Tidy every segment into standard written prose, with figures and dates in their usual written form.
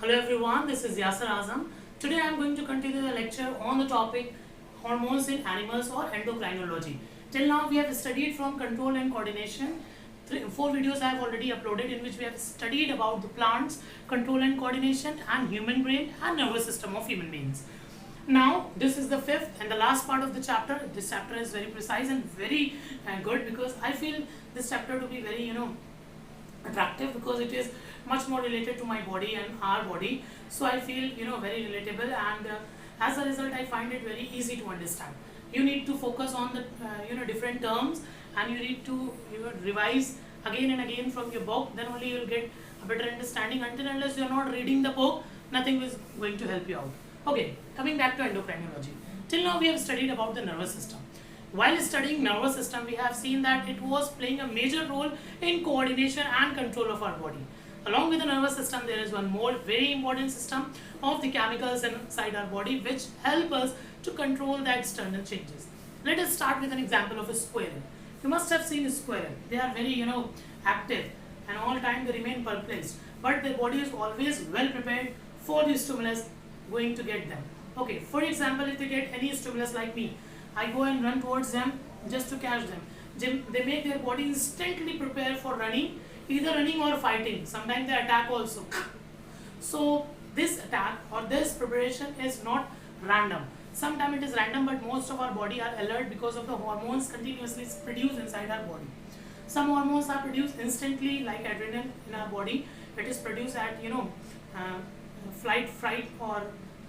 Hello everyone, this is Yasser Azam. Today I am going to continue the lecture on the topic hormones in animals or endocrinology. Till now we have studied from control and coordination. Four videos I have already uploaded in which we have studied about the plants, control and coordination, and human brain and nervous system of human beings. Now this is the fifth and the last part of the chapter. This chapter is very precise and very good because I feel this chapter to be very attractive because it is much more related to my body and our body, so I feel very relatable, and as a result I find it very easy to understand. You need to focus on the different terms, and you need to revise again and again from your book, then only you will get a better understanding. Until unless you are not reading the book, nothing is going to help you out. Okay, coming back to endocrinology. Till now we have studied about the nervous system. While studying nervous system, we have seen that it was playing a major role in coordination and control of our body. Along with the nervous system, there is one more very important system of the chemicals inside our body which help us to control the external changes. Let us start with an example of a squirrel. You must have seen a squirrel. They are very active, and all time they remain perplexed, but their body is always well prepared for the stimulus going to get them. Okay, for example, if they get any stimulus like me, I go and run towards them just to catch them. They make their body instantly prepare for running, either running or fighting. Sometimes they attack also. So this attack or this preparation is not random. Sometimes it is random, but most of our body are alert because of the hormones continuously produced inside our body. Some hormones are produced instantly, like adrenaline in our body. It is produced at flight, fright, or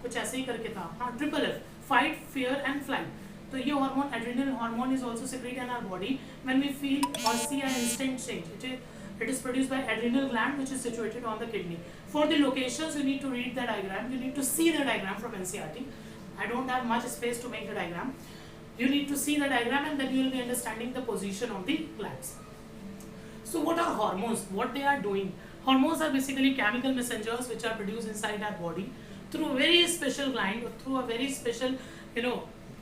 कुछ ऐसे ही करके था. हाँ, triple F, fight, fear and flight. So ये hormone, adrenaline hormone, is also secreted in our body when we feel or see an instant change. It is produced by adrenal gland, which is situated on the kidney. For the locations, you need to read the diagram. You need to see the diagram from NCERT. I don't have much space to make the diagram. You need to see the diagram, and then you will be understanding the position of the glands. So what are hormones? What they are doing? Hormones are basically chemical messengers which are produced inside our body through a very special gland, or through a very special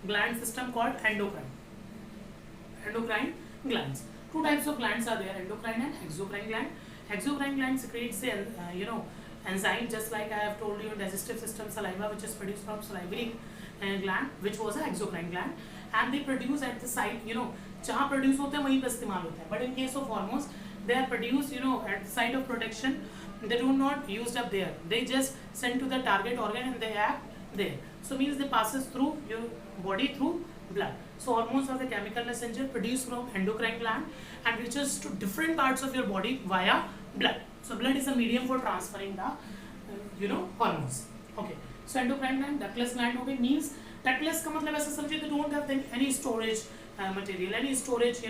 gland system called endocrine glands. Two types of glands are there, endocrine and exocrine gland. Exocrine gland secretes the enzyme, just like I have told you, digestive system, saliva, which is produced from salivary gland, which was an exocrine gland, and they produce at the site, जहाँ produce होते हैं वहीं पे इस्तेमाल होता है. But in case of hormones, they are produced at the site of production. They do not used up there. They just send to the target organ and they act there. So means they passes through your body through blood. So hormones are the chemical messenger produced from endocrine gland and reaches to different parts of your body via blood. So blood is a medium for transferring the hormones. Okay. So endocrine gland, ductless gland हो गई, means ductless का मतलब ऐसा समझिए they don't have any storage material, any storage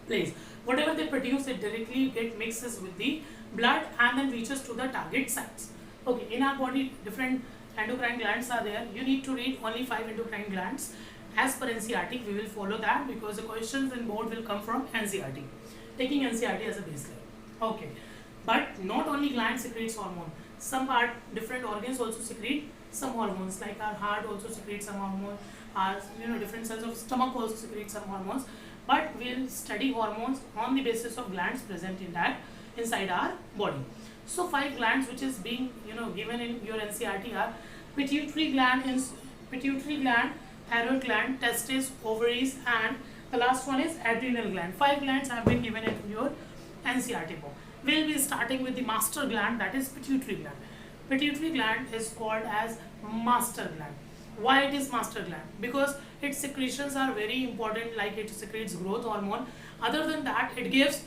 place. Whatever they produce, it directly get mixes with the blood and then reaches to the target sites. Okay, in our body different endocrine glands are there. You need to read only 5 endocrine glands as per NCERT. We will follow that because the questions in board will come from NCERT, taking NCERT as a baseline. Okay, but not only gland secretes hormone. Some part different organs also secrete some hormones, like our heart also secretes some hormone. Our different cells of stomach also secrete some hormones. But we will study hormones on the basis of glands present in that inside our body. So 5 glands which is being given in your NCERT are pituitary gland, thyroid gland, testes, ovaries, and the last one is adrenal gland. 5 glands have been given in your NCERT book. We will be starting with the master gland, that is pituitary gland. Pituitary gland is called as master gland. Why it is master gland? Because its secretions are very important, like it secretes growth hormone. Other than that, it gives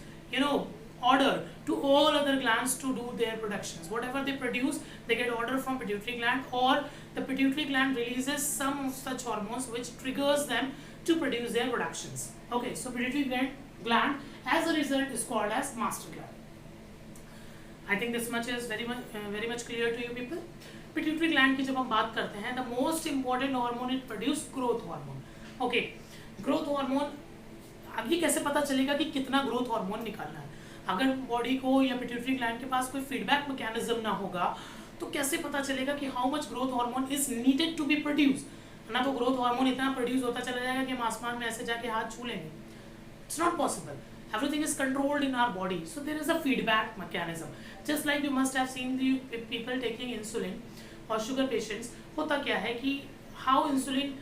order to all other glands to do their productions. Whatever they produce, they get order from pituitary gland, or the pituitary gland releases some such hormones which triggers them to produce their productions. Okay, so pituitary gland as a result is called as master gland. I think this much is very much clear to you people. Pituitary gland की जब हम बात करते हैं, the most important hormone it produce growth hormone. Okay, growth hormone, अभी कैसे पता चलेगा कि कितना ग्रोथ हार्मोन निकालना है? अगर बॉडी को या पिट्यूटरी ग्लैंड के पास कोई फीडबैक मैकेनिज्म ना होगा तो कैसे पता चलेगा कि how much growth hormone is needed to be produce? ना तो ग्रोथ हार्मोन इतना प्रोड्यूस होता चला जाएगा कि हम आसमान में ऐसे जाके हाथ छू लेंगे. It's not possible. everything is controlled in our body. So there is a feedback mechanism. Just like you must have seen the people taking insulin or sugar patients, होता क्या है कि how insulin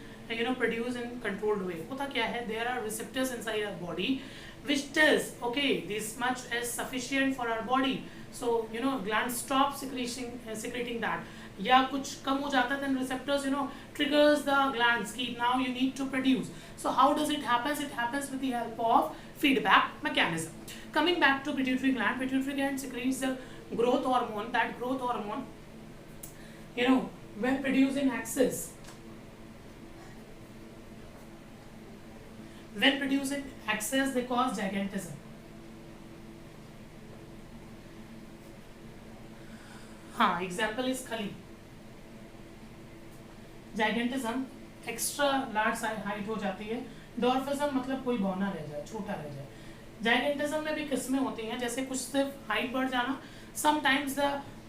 produce in controlled way, होता क्या है, there are receptors inside our body which tells okay this much is sufficient for our body, so gland stop secreting that, या कुछ कम हो जाता है then receptors triggers the glands कि now you need to produce. So how does it happens with the help of feedback mechanism. Coming back to pituitary gland secretes the growth hormone. That growth hormone when produced in excess, they cause gigantism. हाँ, example is खली. Gigantism extra large height हो जाती है, डॉर्फिज्म मतलब कोई बौना रह जाए, छोटा रह जाए. जाइगेंटिज्म में भी किस्में होती हैं, जैसे कुछ सिर्फ हाइट बढ़ जाना. Sometimes the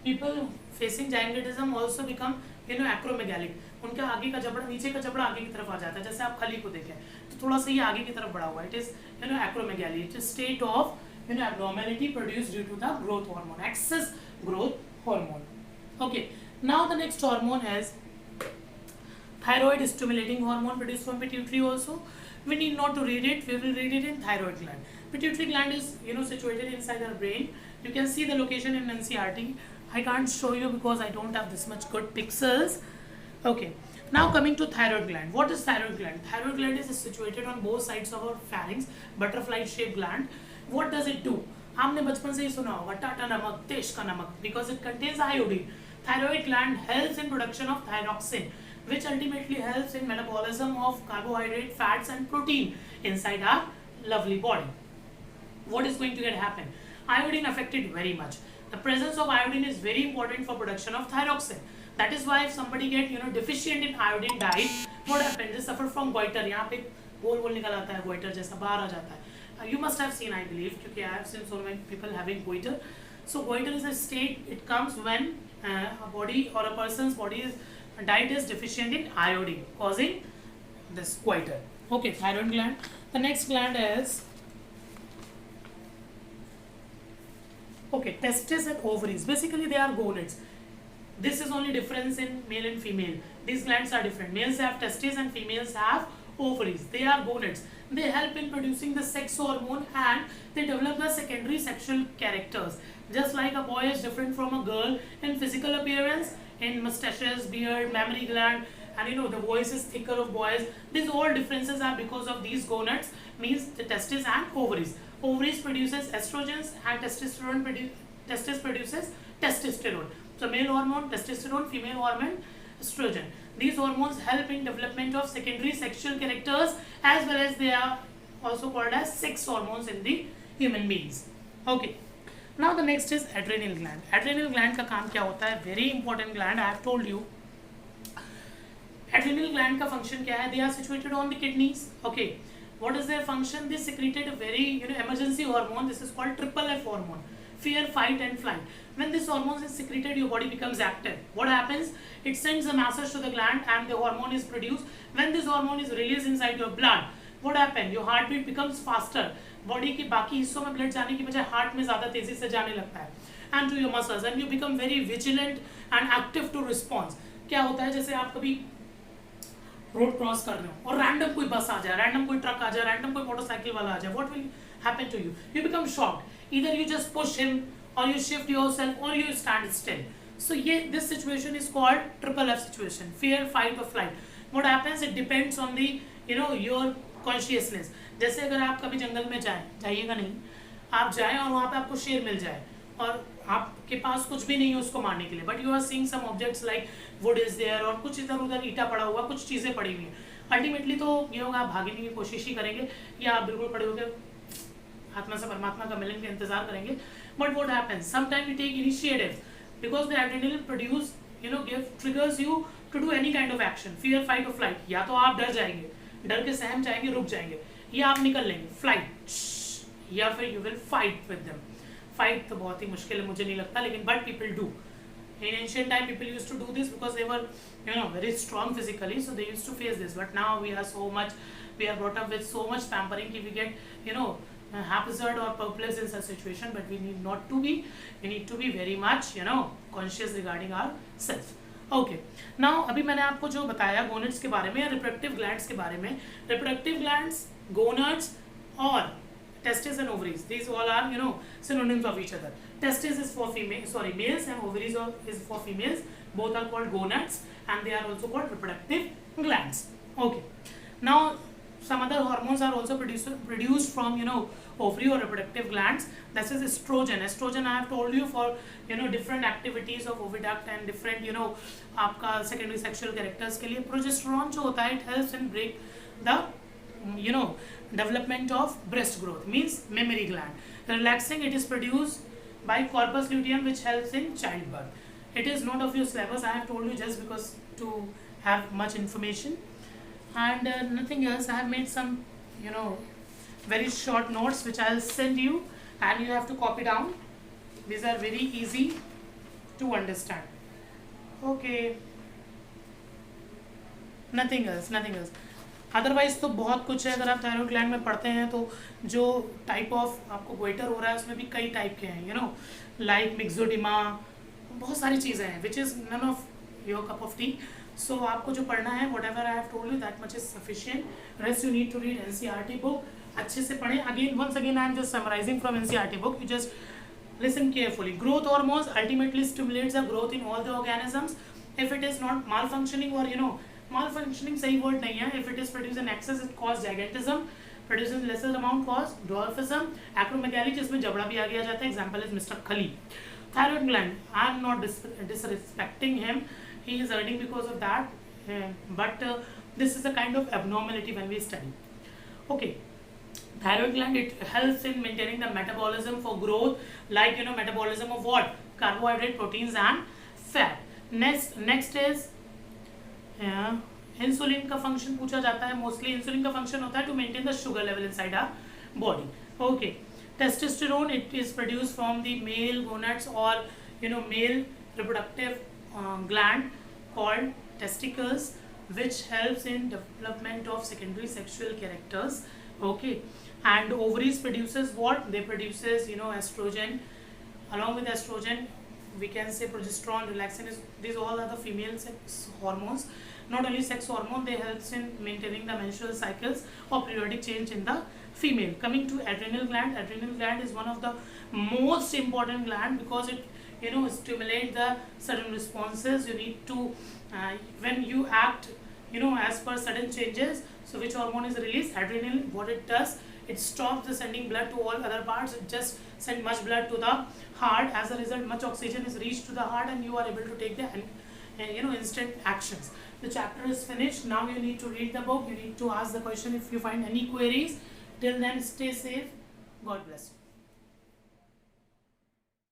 people facing gigantism also become acromegalic. उनका आगे का जबड़ा, नीचे का जबड़ा आगे की तरफ आ जाता है. जैसे आप खली को देखें तो थोड़ा सा ये आगे की तरफ बढ़ा हुआ है. It is acromegaly. It is state of abnormality produced due to the growth hormone, excess growth hormone. Okay, now the next hormone is thyroid stimulating hormone produced from pituitary also. We need not to read it, we will read it in thyroid gland. Pituitary gland is situated inside our brain. You can see the location in NCERT. I can't show you because I don't have this much good pixels. Okay, now coming to thyroid gland. What is thyroid gland? Thyroid gland is situated on both sides of our pharynx, butterfly shaped gland. What does it do? आपने बचपन से ही सुना होगा टाटा नमक, देश का नमक, because it contains iodine. Thyroid gland helps in production of thyroxine, which ultimately helps in metabolism of carbohydrate, fats and protein inside our lovely body. What is going to happen? Iodine affected very much. The presence of iodine is very important for production of thyroxine. That is why if somebody get deficient in iodine diet, what happens? They suffer from goiter. यहाँ पे गोल गोल निकल आता है, goiter जैसा बाहर आ जाता है. You must have seen, I believe, because I have seen so many people having goiter. So goiter is a state, it comes when a body or a person's diet is deficient in iodine, causing this goiter. Okay, thyroid gland. The next gland is testes and ovaries. Basically they are gonads. This is only difference in male and female. These glands are different. Males have testes and females have ovaries. They are gonads. They help in producing the sex hormone and they develop the secondary sexual characters. Just like a boy is different from a girl in physical appearance, in mustaches, beard, mammary gland, and the voice is thicker of boys. These all differences are because of these gonads, means the testes and ovaries. Ovaries produces estrogens and testis produces testosterone. So male hormone testosterone, female hormone estrogen. These hormones help in development of secondary sexual characters as well as they are also called as sex hormones in the human beings. Okay. Now the next is adrenal gland. Adrenal gland का काम क्या होता है? Very important gland. I have told you. Adrenal gland का function क्या है? They are situated on the kidneys. Okay. What is their function? They secreted a very emergency hormone. This is called triple F hormone. Fear, fight and flight. When this hormone is secreted, your body becomes active. What happens? It sends a message to the gland and the hormone is produced. When this hormone is released inside your blood, what happens? Your heartbeat becomes faster. Body के बाकी हिस्सों में blood जाने की बजाय heart में ज़्यादा तेजी से जाने लगता है. And to your muscles, and you become very vigilant and active to response. क्या होता है? जैसे आप कभी रोड क्रॉस कर रहे हो और रैंडम कोई बस आ जाए, रैंडम कोई ट्रक आ जाए, रैंडम कोई मोटरसाइकिल वाला आ जाए, what will happen to you? You become shocked. Either you just push him, or you shift yourself, or you stand still. So this situation is called triple F situation: fear, fight or flight. What happens? It depends on the your consciousness. जैसे अगर आप कभी जंगल में जाइएगा नहीं, आप जाएं और वहाँ पे आपको शेर मिल जाए और आपके पास कुछ भी नहीं है उसको मारने के लिए, but you are seeing some objects like wood is there और कुछ इधर उधर ईटा पड़ा हुआ, कुछ चीज़ें पड़ी हुई हैं. अल्टीमेटली तो ये होगा, आप भागने की कोशिश ही करेंगे या आप बिल्कुल खड़े होकर आत्मा से परमात्मा का मिलन के इंतजार करेंगे. But what happens? Sometime you take initiative because the adrenaline produce triggers you to do any kind of action. Fear, fight और फ्लाइट. या तो आप डर जाएंगे, डर के सहम जाएंगे, रुक जाएंगे, या आप निकल लेंगे फ्लाइट, या फिर you will fight with them. Fight तो बहुत ही मुश्किल है, मुझे नहीं लगता, लेकिन but people do. In ancient time, people used to do this because they were, very strong physically, so they used to face this. But now we are brought up with so much pampering. If we get, haphazard or perplexed in such situation, but we need not to be. We need to be very much, conscious regarding ourselves. Okay now अभी मैंने आपको जो बताया gonads के बारे में या reproductive glands के बारे में, रिप्रोडक्टिव ग्लैंड्स, गोनेड्स और testes and ovaries, these all are synonyms of each other. Testes is for males, and ovaries is for females. Both are called gonads and they are also called reproductive glands. Okay, now some other hormones are also produced from ovary or reproductive glands. This is estrogen. I have told you for different activities of oviduct and different आपका secondary sexual characters के लिए progesterone जो होता है, it helps in break the development of breast growth, means mammary gland. Relaxing, it is produced by corpus luteum, which helps in childbirth. It is not of your syllabus, I have told you just because to have much information, and nothing else. I have made some very short notes which I'll send you, and you have to copy down. These are very easy to understand. Okay, nothing else. Otherwise तो बहुत कुछ है. अगर आप thyroid gland में पढ़ते हैं तो जो टाइप ऑफ आपको गोइटर हो रहा है उसमें भी कई टाइप के हैं, लाइक मिक्सोडिमा, बहुत सारी चीज़ें हैं which is none of your cup of tea. So आपको जो पढ़ना है, whatever I have told you, that much is sufficient. Rest you need to read NCERT book. अच्छे से पढ़ें. Once again I am just summarising from NCERT book. You just listen carefully. Growth hormones ultimately stimulates the growth in all the organisms. If it is not malfunctioning or malfunctioning सही word नहीं है. If it is produce in excess it cause gigantism. Produce in lesser amount cause dwarfism. Acromegaly जिसमें जबड़ा भी आ गया जाता है. Example is mister Khali. Thyroid gland, I am not disrespecting him. He is earning because of that, but this is a kind of abnormality when we study. Okay, thyroid gland, it helps in maintaining the metabolism for growth, like metabolism of what? Carbohydrate, proteins and fat. Next is insulin का function पूछा जाता है. Mostly insulin का function होता है to maintain the sugar level inside our body. Okay, testosterone, it is produce from the male gonads और male reproductive gland called testicles, which helps in development of secondary sexual characters. Okay, and ovaries produces what? They produces estrogen. Along with estrogen we can say progesterone, relaxin. These all are the female sex hormones. Not only sex hormone, they helps in maintaining the menstrual cycles or periodic change in the female. Coming to adrenal gland is one of the most important gland because it stimulate the sudden responses. You need to when you act as per sudden changes. So which hormone is released? Adrenal. What it does, it stops the sending blood to all other parts. It just send much blood to the heart. As a result, much oxygen is reached to the heart and you are able to take the instant actions. The chapter is finished. Now you need to read the book. You need to ask the question if you find any queries. Till then, stay safe. God bless you.